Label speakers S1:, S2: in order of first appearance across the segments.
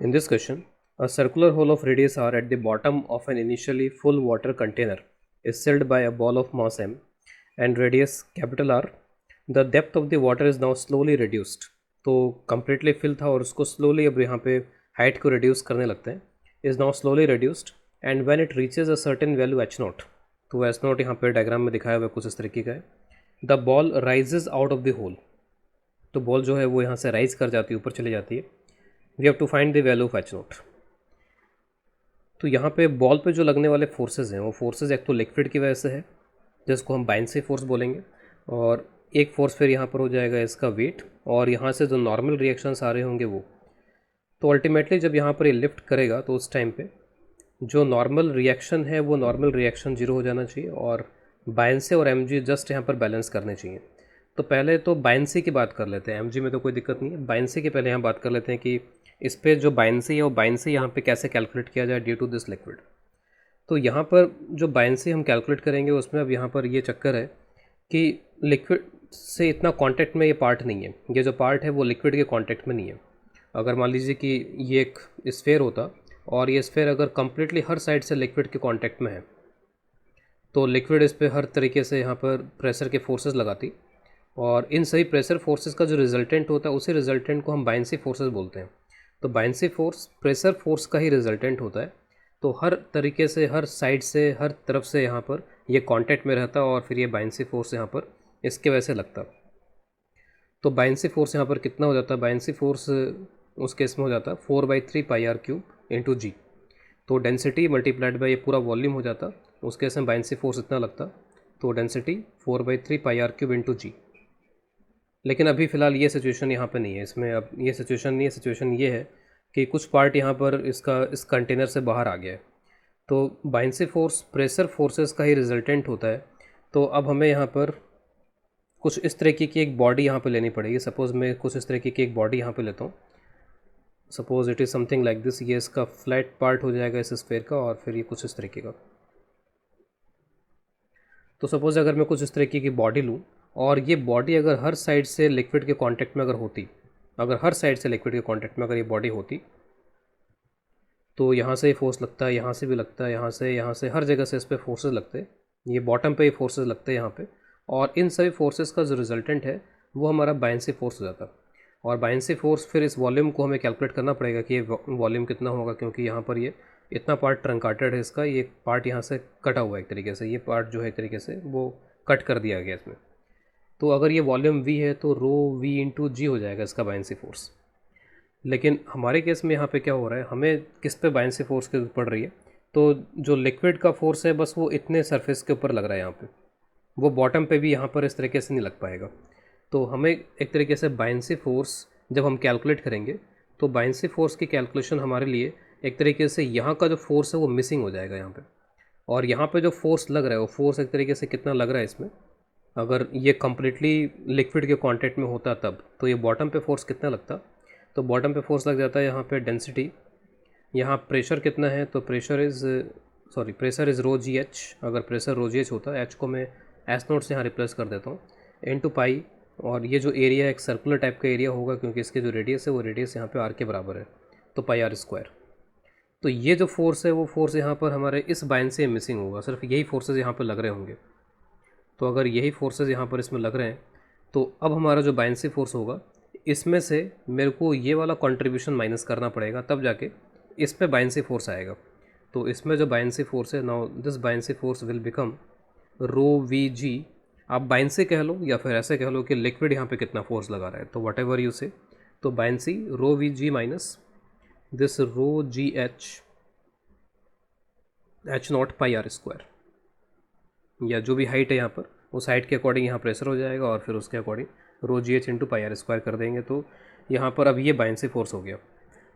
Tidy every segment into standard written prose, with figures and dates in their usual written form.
S1: In this question, a circular hole of radius r at the bottom of an initially full water container is filled by a ball of mass m and radius capital R. The depth of the water is now slowly reduced. तो completely fill था और उसको slowly अब यहाँ पे height को reduce करने लगते हैं. Is now slowly reduced and when it reaches a certain value h naught, तो h naught यहाँ पे डायग्राम में दिखाया हुआ कुछ इस तरीके का है. The ball rises out of the hole. तो बॉल जो है वो यहाँ से राइज कर जाती है, ऊपर चली जाती है. We have to find the value of H naught. तो यहाँ पे बॉल पे जो लगने वाले फोर्सेस हैं वो फोर्सेस एक तो लिक्विड की वजह से है जिसको हम बाइंसी फोर्स बोलेंगे, और एक फोर्स फिर यहाँ पर हो जाएगा इसका वेट, और यहाँ से जो नॉर्मल रिएक्शंस आ रहे होंगे वो. तो अल्टीमेटली जब यहाँ पर ये लिफ्ट करेगा तो उस टाइम पे जो नॉर्मल रिएक्शन है वो नॉर्मल रिएक्शन जीरो हो जाना चाहिए और बाइंसी और एम जस्ट यहाँ पर बैलेंस करने चाहिए. तो पहले तो बाइंसी की बात कर लेते हैं. एम में तो कोई दिक्कत नहीं है. बाइंसी के पहले यहाँ बात कर लेते हैं कि इस पे जो बाइंसी है वो बाइंसी यहाँ पे कैसे कैलकुलेट किया जाए ड्यू टू दिस लिक्विड. तो यहाँ पर जो बाइंसी हम कैलकुलेट करेंगे उसमें अब यहाँ पर ये चक्कर है कि लिक्विड से इतना कांटेक्ट में ये पार्ट नहीं है. ये जो पार्ट है वो लिक्विड के कांटेक्ट में नहीं है. अगर मान लीजिए कि ये एक स्फेयर होता और ये स्फेयर अगर कम्प्लीटली हर साइड से लिक्विड के कांटेक्ट में है तो लिक्विड इस पर हर तरीके से यहाँ पर प्रेशर के फोर्सेस लगाती, और इन सभी प्रेशर फोर्सेस का जो रिजल्टेंट होता है उसी रिजल्टेंट को हम बाइंसी फोर्सेस बोलते हैं. तो बाइंसी फोर्स प्रेशर फोर्स का ही रिजल्टेंट होता है. तो हर तरीके से हर साइड से हर तरफ से यहाँ पर ये कांटेक्ट में रहता और फिर ये बाइंसी फोर्स यहाँ पर इसके वजह से लगता. तो बाइंसी फोर्स यहाँ पर कितना हो जाता है? बाइंसी फोर्स उस केस में हो जाता 4/3 पाई आर क्यूब इंटू जी. तो डेंसिटी मल्टीप्लाइड बाई ये पूरा वॉल्यूम हो जाता. उस केस में बाइंसी फोर्स इतना लगता. तो density 4/3 pi r cube into g. लेकिन अभी फ़िलहाल ये सिचुएशन यहाँ पे नहीं है. इसमें अब ये सिचुएशन नहीं है. सिचुएशन ये है कि कुछ पार्ट यहाँ पर इस कंटेनर से बाहर आ गया है. तो बाइंसी फोर्स प्रेशर फोर्सेस का ही रिजल्टेंट होता है. तो अब हमें यहाँ पर कुछ इस तरीके की एक बॉडी यहाँ पे लेनी पड़ेगी. सपोज़ मैं कुछ इस तरीके की एक बॉडी यहाँ पे लेता हूँ. Suppose it is something like this. ये इसका फ्लैट पार्ट हो जाएगा इस स्फेयर का, और फिर ये कुछ इस तरीके का. तो सपोज़ अगर मैं कुछ इस तरीके की बॉडी लूँ और ये बॉडी अगर हर साइड से लिक्विड के कांटेक्ट में अगर होती, अगर हर साइड से लिक्विड के कांटेक्ट में अगर ये बॉडी होती तो यहाँ से फोर्स लगता है, यहाँ से भी लगता है, यहाँ से हर जगह से इस पर फोर्सेस लगते हैं. ये बॉटम पे ही फोर्सेस लगते हैं यहाँ पे, और इन सभी फोर्सेस का जो रिजल्टेंट है वो हमारा बाइंसी फोर्स हो जाता. और बाइंसी फोर्स फिर इस वॉल्यूम को हमें कैलकुलेट करना पड़ेगा कि ये वॉल्यूम कितना होगा, क्योंकि यहाँ पर ये इतना पार्ट ट्रंकाटेड है इसका. ये पार्ट यहाँ से कटा हुआ है एक तरीके से. ये पार्ट जो है एक तरीके से वो कट कर दिया गया इसमें. तो अगर ये वॉल्यूम v है तो रो v इंटू जी हो जाएगा इसका बाइंसी फोर्स. लेकिन हमारे केस में यहाँ पे क्या हो रहा है, हमें किस पे बाइंसी फोर्स की जरूरत पड़ रही है? तो जो लिक्विड का फोर्स है बस वो इतने सरफेस के ऊपर लग रहा है यहाँ पे, वो बॉटम पे भी यहाँ पर इस तरीके से नहीं लग पाएगा. तो हमें एक तरीके से बाइंसी फोर्स जब हम कैलकुलेट करेंगे तो बाइंसी फोर्स की कैलकुलेशन हमारे लिए एक तरीके से यहाँ का जो फोर्स है वो मिसिंग हो जाएगा यहाँ पे. और यहाँ पे जो फोर्स लग रहा है वो फोर्स एक तरीके से कितना लग रहा है इसमें, अगर ये कम्प्लीटली लिक्विड के कांटेक्ट में होता तब तो ये बॉटम पे फोर्स कितना लगता. तो बॉटम पे फोर्स लग जाता है यहाँ पे डेंसिटी. यहाँ प्रेशर कितना है? तो pressure is rho ji H. अगर प्रेशर रो जी एच होता है, एच को मैं एस नोट से यहाँ रिप्लेस कर देता हूँ इनटू पाई. और ये जो एरिया है एक सर्कुलर टाइप का एरिया होगा क्योंकि इसके जो रेडियस है वो रेडियस यहाँ पे आर के बराबर है, तो पाई आर स्क्वायर. तो ये जो फोर्स है वो फोर्स यहाँ पर हमारे इस बाइंड से मिसिंग होगा. सिर्फ यही फोर्सेज यहाँ पर लग रहे होंगे. तो अगर यही फोर्सेस यहाँ पर इसमें लग रहे हैं तो अब हमारा जो बाइंसी फोर्स होगा इसमें से मेरे को ये वाला कंट्रीब्यूशन माइनस करना पड़ेगा, तब जाके इस पे बाइंसी फोर्स आएगा. तो इसमें जो बाइंसी फोर्स है, now this buoyancy force will become rho V g. आप बाइंसी कह लो या फिर ऐसे कह लो कि लिक्विड यहाँ पे कितना फोर्स लगा रहा है, तो वट एवर यू से. तो buoyancy rho V g minus this rho ji h naught pi are square, या जो भी हाइट है यहाँ पर उस हाइट के अकॉर्डिंग यहाँ प्रेशर हो जाएगा और फिर उसके according rho ji H into pi are square कर देंगे. तो यहाँ पर अब ये बाइंसी फोर्स हो गया.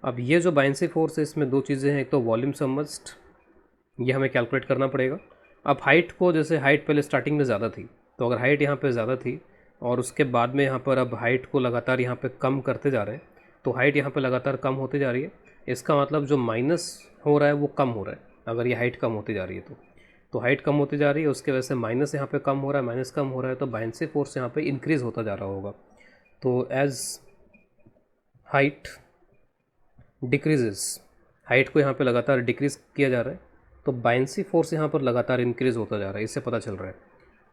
S1: अब ये जो बाइंसी फोर्स है इसमें दो चीज़ें हैं. एक तो वॉल्यूम सबमर्ज्ड, ये हमें कैलकुलेट करना पड़ेगा. अब हाइट को, जैसे हाइट पहले स्टार्टिंग में ज़्यादा थी, तो अगर हाइट यहाँ पर ज़्यादा थी और उसके बाद में यहाँ पर अब हाइट को लगातार यहाँ पर कम करते जा रहे हैं, तो हाइट यहाँ पर लगातार कम होती जा रही है. इसका मतलब जो माइनस हो रहा है वो कम हो रहा है अगर ये हाइट कम होती जा रही है तो हाइट कम होती जा रही है, उसके वजह से माइनस यहाँ पे कम हो रहा है. माइनस कम हो रहा है तो बाइंसी फोर्स यहाँ पे इंक्रीज़ होता जा रहा होगा. तो एज हाइट डिक्रीजेस, हाइट को यहाँ पे लगातार डिक्रीज़ किया जा रहा है, तो बायनेंसी फोर्स यहाँ पर लगातार इंक्रीज़ होता जा रहा है, इससे पता चल रहा है।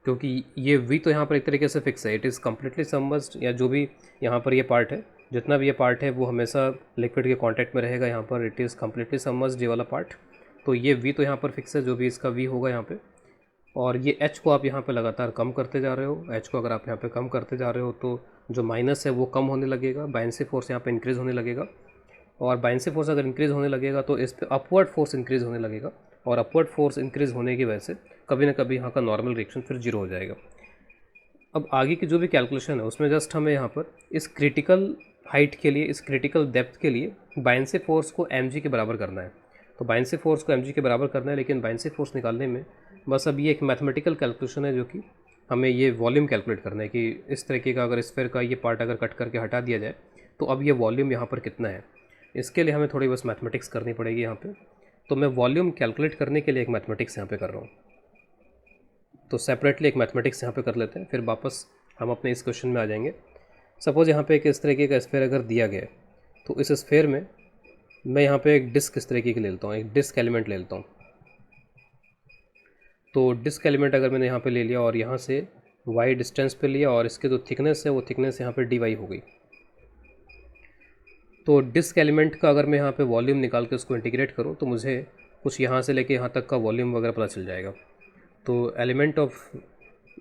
S1: क्योंकि ये वी तो यहाँ पर एक तरीके से फिक्स है, इट इज़ कम्प्लीटली सबमर्ज्ड, या जो भी यहाँ पर ये पार्ट है, जितना भी ये पार्ट है वो हमेशा लिक्विड के कांटेक्ट में रहेगा। यहाँ पर इट इज़ कम्प्लीटली सबमर्ज्ड ये वाला पार्ट, तो ये वी तो यहाँ पर फिक्स है, जो भी इसका वी होगा यहाँ पे। और ये एच को आप यहाँ पे लगातार कम करते जा रहे हो, एच को अगर आप यहाँ पे कम करते जा रहे हो तो जो माइनस है वो कम होने लगेगा, बायनेंसी फोर्स यहाँ पे इंक्रीज़ होने लगेगा। और बायनेंसी फोर्स अगर इंक्रीज़ होने लगेगा तो इस पे अपवर्ड फोर्स इंक्रीज़ होने लगेगा, और अपवर्ड फोर्स इंक्रीज़ होने की वजह से कभी ना कभी यहाँ का नॉर्मल रिएक्शन फिर जीरो हो जाएगा। अब आगे की जो भी कैलकुलेशन है उसमें जस्ट हमें यहाँ पर इस क्रिटिकल हाइट के लिए, इस क्रिटिकल डेप्थ के लिए बायनेंसी फोर्स को mg के बराबर करना है। तो बायनेंसी फोर्स को mg के बराबर करना है, लेकिन बायनेंसी फोर्स निकालने में बस अब ये एक मैथमेटिकल कैलकुलेशन है, जो कि हमें ये वॉल्यूम कैलकुलेट करना है कि इस तरीके का अगर स्फीयर का ये पार्ट अगर कट करके हटा दिया जाए तो अब ये वॉल्यूम यहाँ पर कितना है। इसके लिए हमें थोड़ी बस मैथमेटिक्स करनी पड़ेगी यहाँ पे। तो मैं वॉल्यूम कैलकुलेट करने के लिए एक मैथमेटिक्स यहाँ पे कर रहा हूँ। तो सेपरेटली एक मैथमेटिक्स यहाँ पे कर लेते हैं, फिर वापस हम अपने इस क्वेश्चन में आ जाएंगे। सपोज़ यहाँ पे एक इस तरीके का स्फीयर अगर दिया गया है, तो इस स्फीयर में मैं यहाँ पे एक डिस्क इस तरीके की ले लेता हूँ, एक डिस्क एलिमेंट ले लेता हूँ। तो डिस्क एलिमेंट अगर मैंने यहाँ पे ले लिया और यहाँ से y डिस्टेंस पे लिया, और इसके जो थिकनेस है वो थिकनेस यहाँ पे dy हो गई। तो डिस्क एलिमेंट का अगर मैं यहाँ पे वॉल्यूम निकाल के उसको इंटीग्रेट करूँ तो मुझे कुछ यहाँ से लेके यहाँ तक का वॉल्यूम वगैरह पता चल जाएगा। तो एलिमेंट ऑफ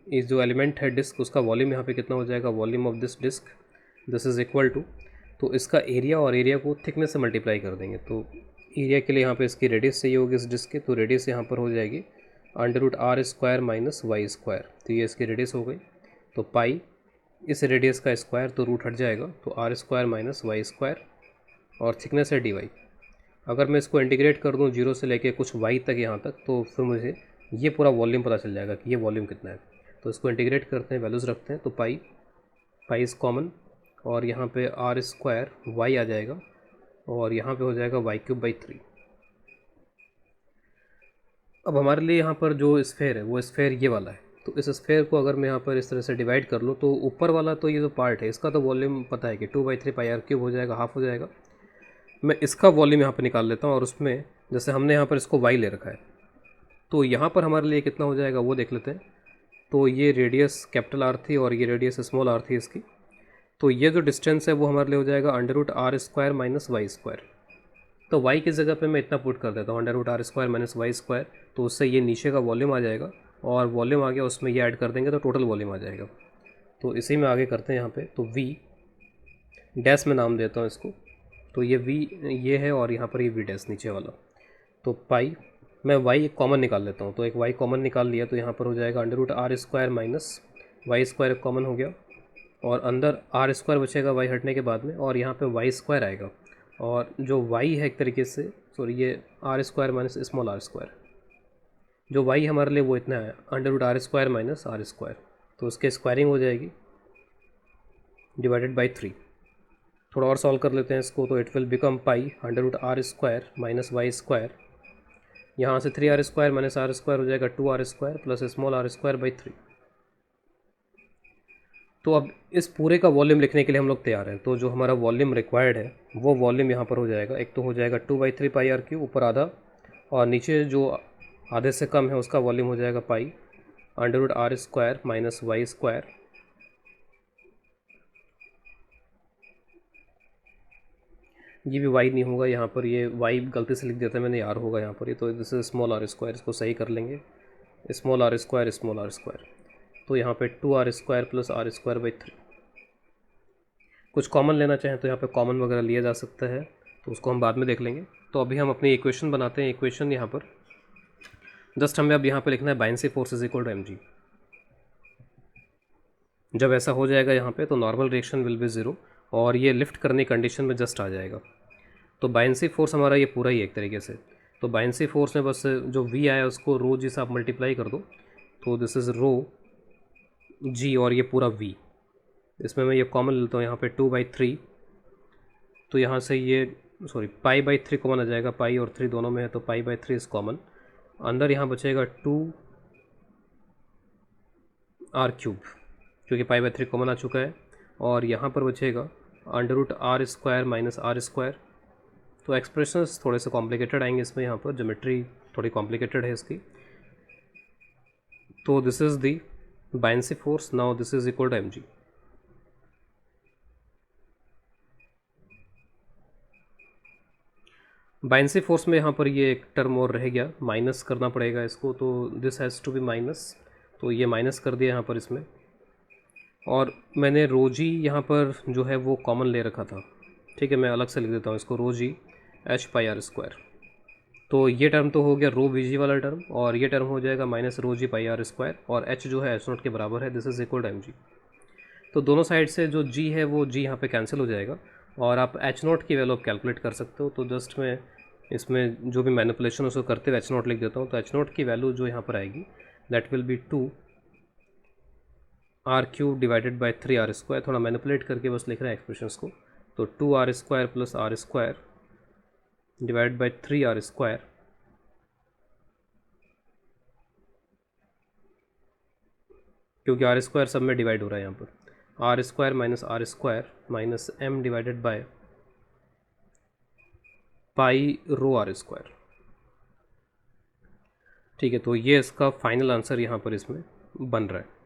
S1: इस जो एलिमेंट है डिस्क, उसका वॉल्यूम यहाँ पे कितना हो जाएगा, volume of this disk this is equal to, तो इसका एरिया और एरिया को थिकनेस से मल्टीप्लाई कर देंगे। तो एरिया के लिए यहाँ पे इसकी रेडियस चाहिए होगी इस डिस्क की, तो रेडियस यहाँ पर हो जाएगी √r² माइनस y²। तो ये इसकी रेडियस हो गई, तो पाई इस रेडियस का स्क्वायर, तो रूट हट जाएगा, तो r² माइनस y², और थिकनेस है dy। अगर मैं इसको इंटीग्रेट कर दूँ 0 से लेके कुछ y तक यहाँ तक, तो फिर मुझे ये पूरा वॉल्यूम पता चल जाएगा कि ये वॉल्यूम कितना है। तो इसको इंटीग्रेट करते हैं, वैल्यूज़ रखते हैं, तो पाई इज़ कॉमन, और यहाँ पे r² y आ जाएगा, और यहाँ पे हो जाएगा y³/3। अब हमारे लिए यहाँ पर जो स्फेयर है वो स्फेयर ये वाला है। तो इस स्फेयर को अगर मैं यहाँ पर इस तरह से डिवाइड कर लूँ, तो ऊपर वाला तो ये जो पार्ट है इसका तो वॉल्यूम पता है कि 2/3 πr³ हो जाएगा, हाफ हो जाएगा। मैं इसका वॉल्यूम यहाँ पर निकाल लेता हूँ, और उसमें जैसे हमने यहाँ पर इसको y ले रखा है, तो यहाँ पर हमारे लिए कितना हो जाएगा वो देख लेते हैं। तो ये रेडियस कैपिटल R थी और ये रेडियस स्मॉल r थी इसकी, तो ये जो डिस्टेंस है वो हमारे लिए हो जाएगा √r² माइनस y²। तो y की जगह पे मैं इतना पुट कर देता हूँ √r² माइनस y², तो उससे ये नीचे का वॉल्यूम आ जाएगा, और वॉल्यूम आ गया उसमें ये ऐड कर देंगे तो टोटल वॉल्यूम आ जाएगा। तो इसी में आगे करते हैं यहाँ पे, तो v डैश में नाम देता हूँ इसको, तो ये v ये है, और यहाँ पर ये v डैश नीचे वाला। तो पाई मैं y कॉमन निकाल लेता हूँ, तो एक y कॉमन निकाल लिया, तो यहाँ पर हो जाएगा √r² माइनस y² कॉमन हो गया, और अंदर r² बचेगा y हटने के बाद में, और यहाँ पे y² आएगा, और जो y है एक तरीके से, सॉरी ये r² माइनस स्मॉल r², जो y हमारे लिए वो इतना है √r² माइनस r², तो उसके स्क्वायरिंग हो जाएगी डिवाइडेड बाई 3। थोड़ा और सॉल्व कर लेते हैं इसको, तो it will become pi √r² minus y², यहाँ से 3r² माइनस r² हो जाएगा 2r² प्लस स्मॉल r²/3। तो अब इस पूरे का वॉल्यूम लिखने के लिए हम लोग तैयार हैं। तो जो हमारा वॉल्यूम रिक्वायर्ड है वो वॉल्यूम यहाँ पर हो जाएगा, एक तो हो जाएगा 2/3 πr³ ऊपर आधा, और नीचे जो आधे से कम है उसका वॉल्यूम हो जाएगा पाई √r² माइनस y²। ये भी y नहीं होगा यहाँ पर, ये y गलती से लिख दिया था मैंने, r होगा यहाँ पर, ये तो दिस इज स्मॉल r², इसको सही कर लेंगे, स्मॉल r²। तो यहाँ पे 2r² प्लस r²/3। कुछ कॉमन लेना चाहें तो यहाँ पे कॉमन वगैरह लिया जा सकता है, तो उसको हम बाद में देख लेंगे। तो अभी हम अपनी इक्वेशन बनाते हैं। इक्वेशन यहाँ पर जस्ट हमें अब यहाँ पे लिखना है buoyancy force is equal to mg। जब ऐसा हो जाएगा यहाँ पे, तो नॉर्मल रिएक्शन विल बी 0, और ये लिफ्ट करने कंडीशन में जस्ट आ जाएगा। तो बायनेंसी फोर्स हमारा ये पूरा ही एक तरीके से, तो बायनेंसी फोर्स में बस जो v आया उसको रो जी से आप मल्टीप्लाई कर दो, तो दिस इज़ रो जी, और ये पूरा v, इसमें मैं ये कॉमन लेता हूँ यहाँ पे 2/3, तो यहाँ से ये सॉरी π/3 कॉमन आ जाएगा, पाई और 3 दोनों में है, तो π/3 इज़ कॉमन, अंदर यहाँ बचेगा 2r³ क्योंकि π/3 कॉमन आ चुका है, और यहाँ पर बचेगा √r² माइनस r², तो एक्सप्रेशंस थोड़े से कॉम्प्लिकेटेड आएंगे इसमें, यहाँ पर ज्योमेट्री थोड़ी कॉम्प्लिकेटेड है इसकी। तो this is the buoyancy force, now this is equal to M G. Buoyancy force में यहाँ पर ये एक टर्म और रह गया, माइनस करना पड़ेगा इसको, तो this has to be minus, तो ये माइनस कर दिया यहाँ पर इसमें। और मैंने रो जी यहाँ पर जो है वो कॉमन ले रखा था, ठीक है, मैं अलग से लिख देता हूँ इसको, rho ji H pi are square. तो ये टर्म तो हो गया रो वी जी वाला टर्म, और ये टर्म हो जाएगा minus rho G pi are square, और एच जो है एच नॉट के बराबर है, this is equal to M G. तो दोनों साइड से जो जी है वो जी यहाँ पे कैंसिल हो जाएगा, और आप एच नॉट की वैल्यू आप कैलकुलेट कर सकते हो। तो जस्ट मैं इसमें जो भी मैनिपुलेशन उसको करते हुए एच नॉट लिख देता हूँ। तो एच नॉट की वैल्यू जो यहाँ पर आएगी that will be 2 R cube divided by 3 R square, थोड़ा मैनिपुलेट करके बस लिख रहे हैं एक्सप्रेशंस को। तो 2 R square plus R square divide by 3 R square, क्योंकि आर स्क्वायर सब में डिवाइड हो रहा है यहाँ पर, R square minus M divided by pi rho R square. ठीक है, तो ये इसका फाइनल आंसर यहाँ पर इसमें बन रहा है।